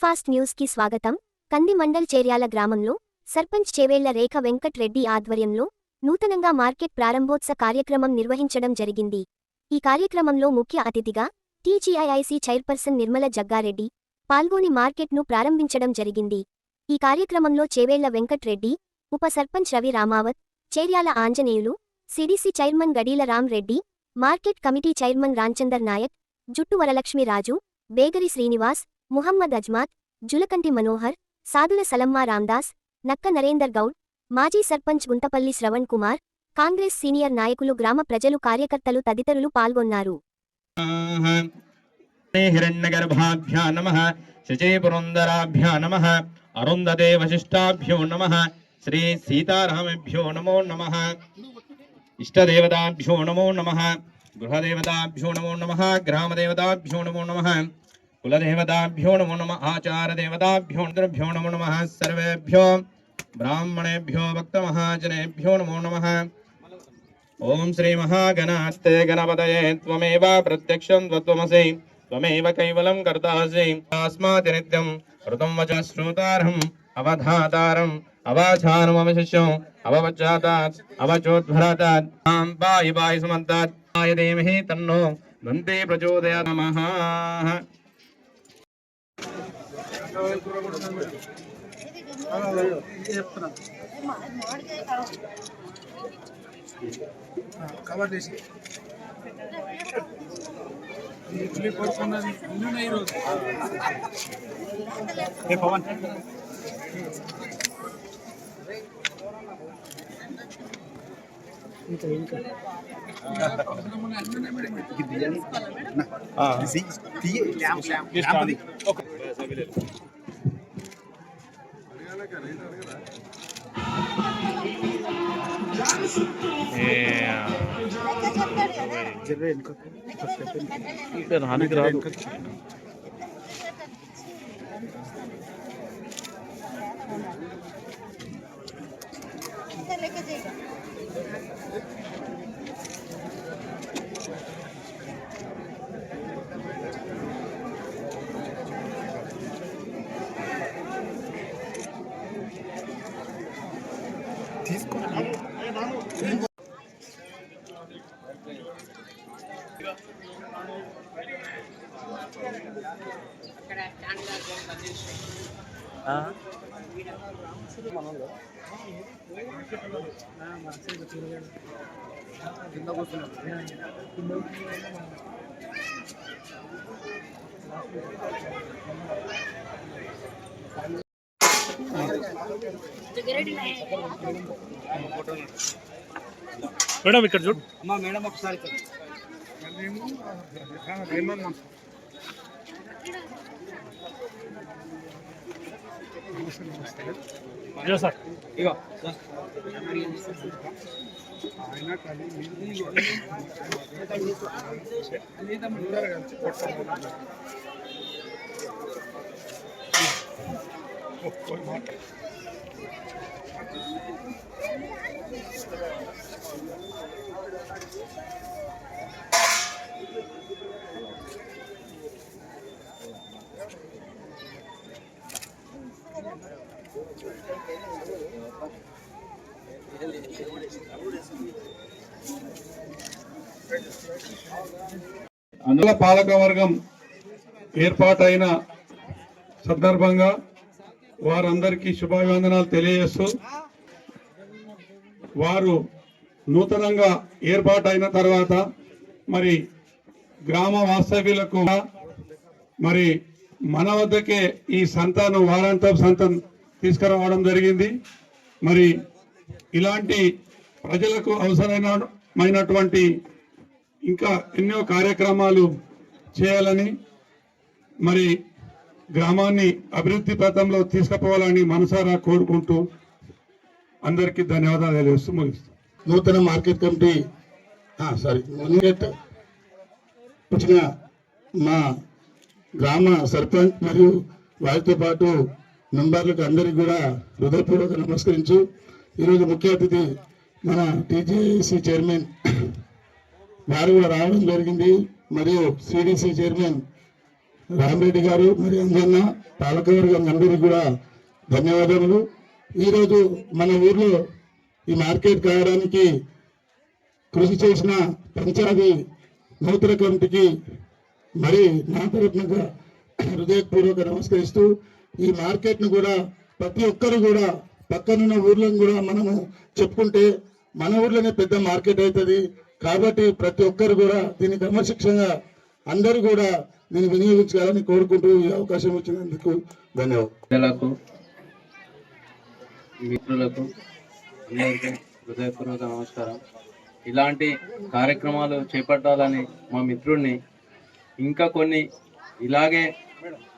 Superfast news కి స్వాగతం. కంది మండల్ చేర్యాల గ్రామంలో సర్పంచ్ చేవేళ్ల రేఖ వెంకట్ రెడ్డి ఆధ్వర్యంలో నూతనంగా మార్కెట్ ప్రారంభోత్సవ కార్యక్రమం నిర్వహించడం జరిగింది. ఈ కార్యక్రమంలో ముఖ్య అతిథిగా టీజీఐఐసీ చైర్పర్సన్ నిర్మల జగ్గారెడ్డి పాల్గొని మార్కెట్ను ప్రారంభించడం జరిగింది. ఈ కార్యక్రమంలో చేవేళ్ల వెంకట్ రెడ్డి, ఉప sarpanch Ravi Ramavath, Cheryala Anjaneyulu, CDC chairman Gadila Ram Reddy, market committee chairman Ramchander Naik, Juttu Varalakshmiraju, Begari Srinivas, Muhammad అజ్మాత్, Julakanti Manohar, Sadula సలమ్మా Ramdas, నక్క నరేందర్ గౌడ్, మాజీ సర్పంచ్ గుంతపల్లి శ్రవణ్ కుమార్, కాంగ్రెస్ సీనియర్ నాయకులు, గ్రామ ప్రజలు, కార్యకర్తలు తదితరులు పాల్గొన్నారు. హిరణ్యగర్భాభ్యో నమః, శచీపురందరాభ్యో నమః, అరుంధతే వశిష్టాభ్యో నమః, శ్రీ సీతారామభ్యో నమో నమః, ఇష్టదేవతాభ్యో నమో నమః, గృహదేవతాభ్యో నమో నమః, గ్రామదేవతాభ్యో నమో నమః, కులదేవతాభ్యో నమో నమః, ఆచారదేవతాభ్యో నమో నమః, సర్వేభ్యో బ్రాహ్మణేభ్యో భక్తమహాజనేభ్యో నమో నమః. ఓం శ్రీ మహాగణాస్తే గణపతయే త్వమేవ ప్రత్యక్షం త్వమసి త్వమేవ కైవలం కర్తాసి తస్మాత్ నిత్యం ఋతం వచ శ్రోతారం అవధాతారం అవాచానమవశిష్యం అవవచ్చాతాత్ అవచోద్భరాతాత్ మాం పాయి పాయి సుమంతాత్ ఆయ దేమహి తన్నో దంతే ప్రచోదయాత్. నమః. కవర్ చేసి ఇడ్లీ కొడుకున్నది అన్నీ ఈరోజు పవన్ రానికి రాదు. మేడం ఇక్కడ చూడు. మేడం ఒకసారి సార్ ఇగో అందుల పాలకవర్గం ఏర్పాటైన సందర్భంగా వారందరికీ శుభాభివందనాలు తెలియజేస్తూ, వారు నూతనంగా ఏర్పాటైన తర్వాత మరి గ్రామ వాస్తవ్యులకు మరి మన వద్దకే ఈ సంతను వారాంతపు సంతను తీసుకురావడం జరిగింది. మరి ఇలాంటి ప్రజలకు అవసరమైనటువంటి ఇంకా ఎన్నో కార్యక్రమాలు చేయాలని, మరి గ్రామాన్ని అభివృద్ధి పథంలో తీసుకుపోవాలని మనసారా కోరుకుంటూ అందరికీ ధన్యవాదాలు తెలియజేస్తూ ముగిస్తాం. నూతన మార్కెట్ కమిటీ వచ్చిన మా గ్రామ సర్పంచ్ మరియు వారితో పాటు మెంబర్లకు అందరికీ కూడా హృదయపూర్వక నమస్కరించు. ఈరోజు ముఖ్య అతిథి మన టీజీఐసీ చైర్మన్ వారు కూడా రావడం జరిగింది. మరియు సిడిసి చైర్మన్ రామరెడ్డి గారు మరి అంజన్న పాలకవర్గం అందరికీ కూడా ధన్యవాదములు. ఈరోజు మన ఊర్లో ఈ మార్కెట్ కావడానికి కృషి చేసిన పంచాయతీ నూతన కమిటీకి మరి నా తరఫునగా హృదయపూర్వక నమస్కరిస్తూ ఈ మార్కెట్ను కూడా ప్రతి ఒక్కరు కూడా పక్కనున్న ఊర్లను కూడా మనము చెప్పుకుంటే మన ఊర్లోనే పెద్ద మార్కెట్ అవుతుంది. కాబట్టి ప్రతి ఒక్కరు కూడా దీన్ని క్రమశిక్షణగా అందరూ కూడా దీన్ని వినియోగించాలని కోరుకుంటూ ఈ అవకాశం ఇచ్చినందుకు ధన్యవాదాలు. ప్రజలకు మిత్రులకు అందరికీ హృదయపూర్వక నమస్కారం. ఇలాంటి కార్యక్రమాలు చేపట్టాలని మా మిత్రుడిని ఇంకా కొన్ని ఇలాగే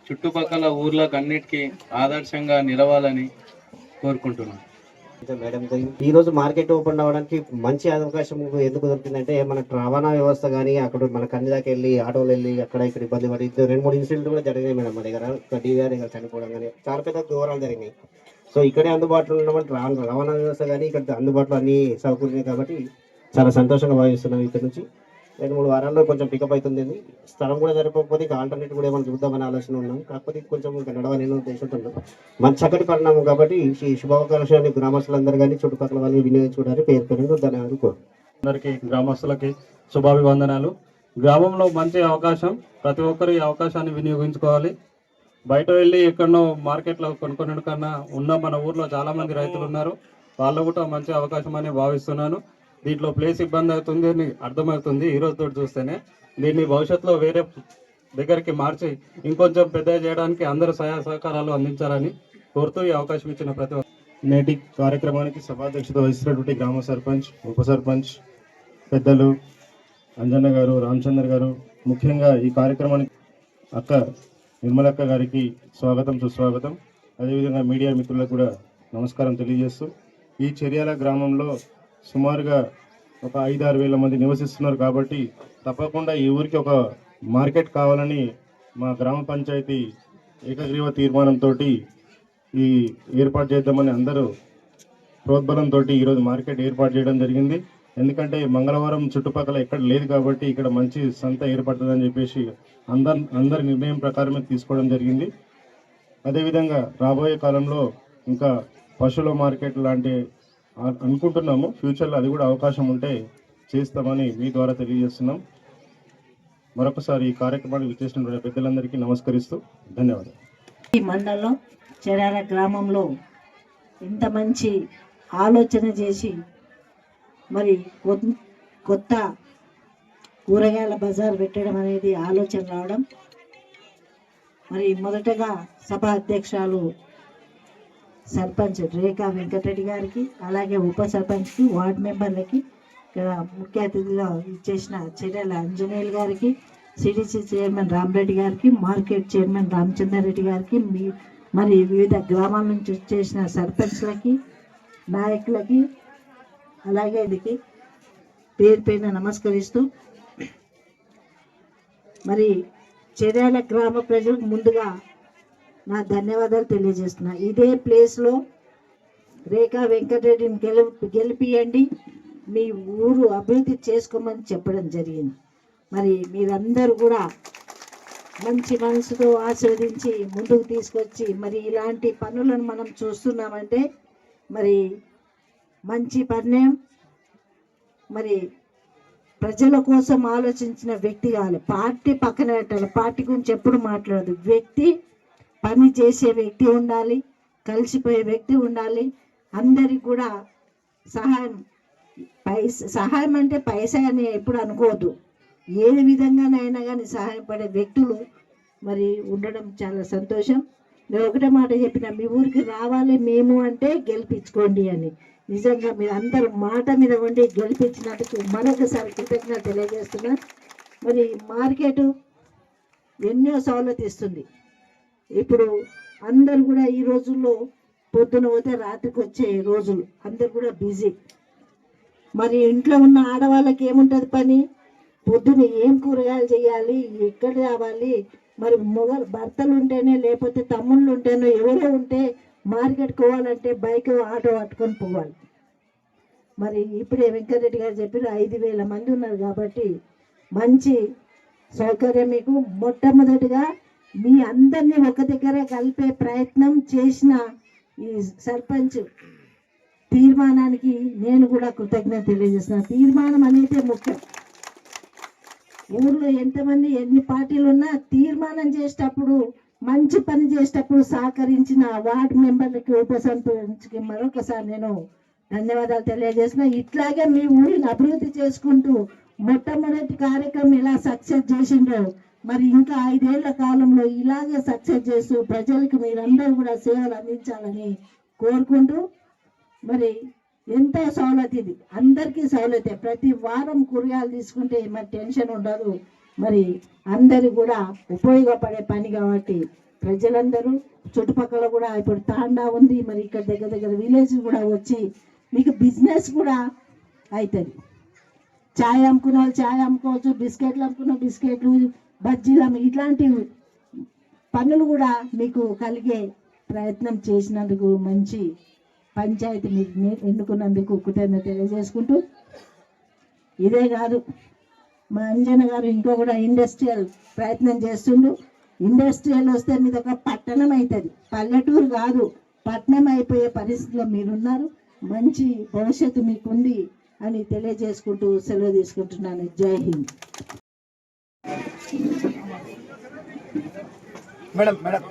చుట్టుపక్కల ఊర్లకు అన్నిటికీ ఆదర్శంగా నిలవాలని కోరుకుంటున్నాను. మేడం, ఈ రోజు మార్కెట్ ఓపెన్ అవ్వడానికి మంచి అవకాశం ఎందుకు దొరికిందంటే మన రవాణా వ్యవస్థ కానీ అక్కడ మన కంది దాకా వెళ్ళి ఆటోలు వెళ్ళి అక్కడ ఇక్కడ ఇబ్బంది పడి 2-3 ఇన్సిడెంట్లు కూడా జరిగినాయి మేడం. మా దగ్గర డీవీఆర్ దగ్గర చనిపోవడం కానీ చాలా పెద్ద దూరాలు జరిగినాయి. సో ఇక్కడే అందుబాటులో ఉన్నటువంటి రవాణా వ్యవస్థ కానీ ఇక్కడ అందుబాటులో అన్ని సౌకర్యం కాబట్టి చాలా సంతోషంగా భావిస్తున్నాం. ఇక్కడ నుంచి 2-3 వారాల్లో కొంచెం పికప్ అవుతుంది. స్థలం కూడా సరిపోకపోతే ఇంకా ఆల్టర్నేట్ కూడా ఏమైనా చూద్దామని ఆలోచన ఉన్నాం. కాకపోతే కొంచెం ఇంకా నడవని ఉద్దేశంతో మంచి చక్కటి పరిణామం కాబట్టి ఈ శుభాకాంక్షలు గ్రామస్తులందరూ కానీ చుట్టుపక్కల వాళ్ళు వినియోగించుకోవడానికి పేరు ధన్యవాదాలు కోరు. అందరికీ గ్రామస్తులకి శుభాభివందనాలు. గ్రామంలో మంచి అవకాశం, ప్రతి ఒక్కరు ఈ అవకాశాన్ని వినియోగించుకోవాలి. బయట వెళ్ళి ఎక్కడో మార్కెట్లో కొనుక్కొనడం కన్నా ఉన్న మన ఊర్లో చాలా మంది రైతులు ఉన్నారు, వాళ్ళు కూడా మంచి అవకాశం అని భావిస్తున్నాను. దీంట్లో ప్లేస్ ఇబ్బంది అవుతుంది అని అర్థమవుతుంది ఈ రోజుతో చూస్తేనే. దీన్ని భవిష్యత్తులో వేరే దగ్గరికి మార్చి ఇంకొంచెం పెద్ద చేయడానికి అందరూ సహాయ సహకారాలు అందించాలని కోరుతూ ఈ అవకాశం ఇచ్చిన ప్రతి నేటి కార్యక్రమానికి సభాధ్యక్షత వహిస్తున్నటువంటి గ్రామ సర్పంచ్, ఉప సర్పంచ్ పెద్దలు అంజన్న గారు, రామచంద్ర గారు, ముఖ్యంగా ఈ కార్యక్రమానికి అక్క నిర్మలక్క గారికి స్వాగతం, సుస్వాగతం. అదేవిధంగా మీడియా మిత్రులకు కూడా నమస్కారం తెలియజేస్తూ, ఈ చెర్యాల గ్రామంలో సుమారుగా ఒక 5-6 వేల మంది నివసిస్తున్నారు కాబట్టి తప్పకుండా ఈ ఊరికి ఒక మార్కెట్ కావాలని మా గ్రామ పంచాయతీ ఏకగ్రీవ తీర్మానంతో ఈ ఏర్పాటు చేద్దామని అందరూ ప్రోద్బలంతో ఈరోజు మార్కెట్ ఏర్పాటు చేయడం జరిగింది. ఎందుకంటే మంగళవారం చుట్టుపక్కల ఎక్కడ లేదు కాబట్టి ఇక్కడ మంచి సంత ఏర్పడుతుందని చెప్పేసి అందరి నిర్ణయం ప్రకారమే తీసుకోవడం జరిగింది. అదేవిధంగా రాబోయే కాలంలో ఇంకా పశువుల మార్కెట్ లాంటి అనుకుంటున్నాము. ఫ్యూచర్లో అది కూడా అవకాశం ఉంటే చేస్తామని మీ ద్వారా తెలియజేస్తున్నాం. మరొకసారి ఈ కార్యక్రమానికి విచ్చేసిన పెద్దలందరికీ నమస్కరిస్తూ ధన్యవాదాలు. ఈ మండలంలో చెర్యాల గ్రామంలో ఇంత మంచి ఆలోచన చేసి మరి కొత్త కూరగాయల బజార్ పెట్టడం అనేది ఆలోచన రావడం, మరి మొదటగా సభ అధ్యక్షురాలు సర్పంచ్ రేఖా వెంకటరెడ్డి గారికి, అలాగే ఉప సర్పంచ్కి, వార్డు మెంబర్లకి, ఇక్కడ ముఖ్య అతిథిలో ఇచ్చేసిన చెర్యాల అంజనేయులు గారికి, సిడిసి చైర్మన్ రామరెడ్డి గారికి, మార్కెట్ చైర్మన్ రామచంద్రారెడ్డి గారికి, మరి వివిధ గ్రామాల నుంచి వచ్చేసిన సర్పంచ్లకి, నాయకులకి, అలాగే ఇదికి పేరు పైన నమస్కరిస్తూ, మరి చెర్యాల గ్రామ ప్రజలకు ముందుగా నా ధన్యవాదాలు తెలియజేస్తున్నా. ఇదే ప్లేస్లో రేఖా వెంకటరెడ్డిని గెలిపియండి, మీ ఊరు అభివృద్ధి చేసుకోమని చెప్పడం జరిగింది. మరి మీరందరూ కూడా మంచి మనసుతో ఆస్వాదించి ముందుకు తీసుకొచ్చి మరి ఇలాంటి పనులను మనం చూస్తున్నామంటే మరి మంచి పరిణయం. మరి ప్రజల కోసం ఆలోచించిన వ్యక్తి కావాలి, పార్టీ పక్కన పెట్టాలి. పార్టీ గురించి ఎప్పుడు మాట్లాడదు, వ్యక్తి పని చేసే వ్యక్తి ఉండాలి, కలిసిపోయే వ్యక్తి ఉండాలి. అందరికి కూడా సహాయం అంటే పైసా అని ఎప్పుడు అనుకోవద్దు, ఏ విధంగానైనా కానీ సహాయపడే వ్యక్తులు మరి ఉండడం చాలా సంతోషం. నేను ఒకటే మాట చెప్పిన, మీ ఊరికి రావాలి మేము అంటే గెలిపించుకోండి అని. నిజంగా మీరు అందరూ మాట మీద ఉండి గెలిపించినందుకు మరొకసారి కృతజ్ఞత తెలియజేస్తున్నా. మరి మార్కెట్ ఎన్నో సౌలత ఇస్తుంది. ఇప్పుడు అందరు కూడా ఈ రోజుల్లో పొద్దున పోతే రాత్రికి వచ్చే రోజులు, అందరు కూడా బిజీ. మరి ఇంట్లో ఉన్న ఆడవాళ్ళకి ఏముంటుంది పని, పొద్దున ఏం కూరగాయలు చేయాలి, ఎక్కడ రావాలి, మరి భర్తలు ఉంటేనే లేకపోతే తమ్ముళ్ళు ఉంటేనో ఎవరో ఉంటే మార్కెట్కి పోవాలంటే బైక్ ఆటో పట్టుకొని పోవాలి. మరి ఇప్పుడే వెంకటరెడ్డి గారు చెప్పారు 5,000 మంది ఉన్నారు కాబట్టి మంచి సౌకర్యం మీకు. మొట్టమొదటిగా మీ అందరినీ ఒక దగ్గర కలిపే ప్రయత్నం చేసిన ఈ సర్పంచ్ తీర్మానానికి నేను కూడా కృతజ్ఞత తెలియజేస్తున్నాను. తీర్మానం అనేది ముఖ్యం. ఊర్లో ఎంతమంది ఎన్ని పార్టీలు ఉన్నా తీర్మానం చేసేటప్పుడు మంచి పని చేసేటప్పుడు సహకరించిన వార్డు మెంబర్లకి ఉప సర్పంచ్కి మరొకసారి నేను ధన్యవాదాలు తెలియజేసిన. ఇట్లాగే మీ ఊరిని అభివృద్ధి చేసుకుంటూ మొట్టమొదటి కార్యక్రమం ఎలా సక్సెస్ చేసిండో మరి ఇంకా 5 ఏళ్ల కాలంలో ఇలాగే సక్సెస్ చేస్తూ ప్రజలకు మీరందరూ కూడా సేవలు అందించాలని కోరుకుంటూ మరి ఎంతో సౌలత్ ఇది, అందరికీ సౌలతే. ప్రతి వారం కూరగాయలు తీసుకుంటే మరి టెన్షన్ ఉండదు. మరి అందరి కూడా ఉపయోగపడే పని కాబట్టి ప్రజలందరూ చుట్టుపక్కల కూడా ఇప్పుడు తాండా ఉంది, మరి ఇక్కడ దగ్గర దగ్గర విలేజ్ కూడా వచ్చి మీకు బిజినెస్ కూడా అవుతుంది. ఛాయ్ అమ్ముకున్న వాళ్ళు ఛాయ్ అమ్ముకోవచ్చు, బిస్కెట్లు అమ్ముకున్న బిస్కెట్లు, బజ్జీలు ఇట్లాంటి పనులు కూడా మీకు కలిగే ప్రయత్నం చేసినందుకు మంచి పంచాయతీ మీరు ఎన్నుకున్నందుకు కృతజ్ఞత తెలియజేసుకుంటూ, ఇదే కాదు మా అంజన గారు ఇంకో కూడా ఇండస్ట్రియల్ ప్రయత్నం చేస్తుండు. ఇండస్ట్రియల్ వస్తే మీది ఒక పట్టణం అవుతుంది, పల్లెటూరు కాదు, పట్టణం అయిపోయే పరిస్థితిలో మీరున్నారు. మంచి భవిష్యత్తు మీకుంది అని తెలియజేసుకుంటూ సెలవు తీసుకుంటున్నాను. జై హింద్. మేడం మేడం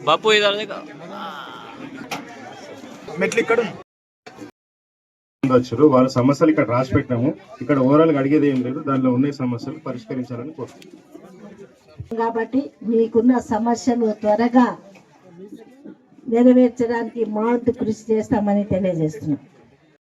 बापू इधर देखा మెట్లు ఇక్కడ వచ్చారు. వాళ్ళ సమస్యలు ఇక్కడ రాసి పెట్టినాము. ఇక్కడ ఓవరాల్ అడిగేది ఏం లేదు, దానిలో ఉన్న సమస్యలు పరిష్కరించాలని కోరుతున్నాం. కాబట్టి మీకున్న సమస్యలు త్వరగా నెరవేర్చడానికి మా వంతు కృషి చేస్తామని తెలియజేస్తున్నాం.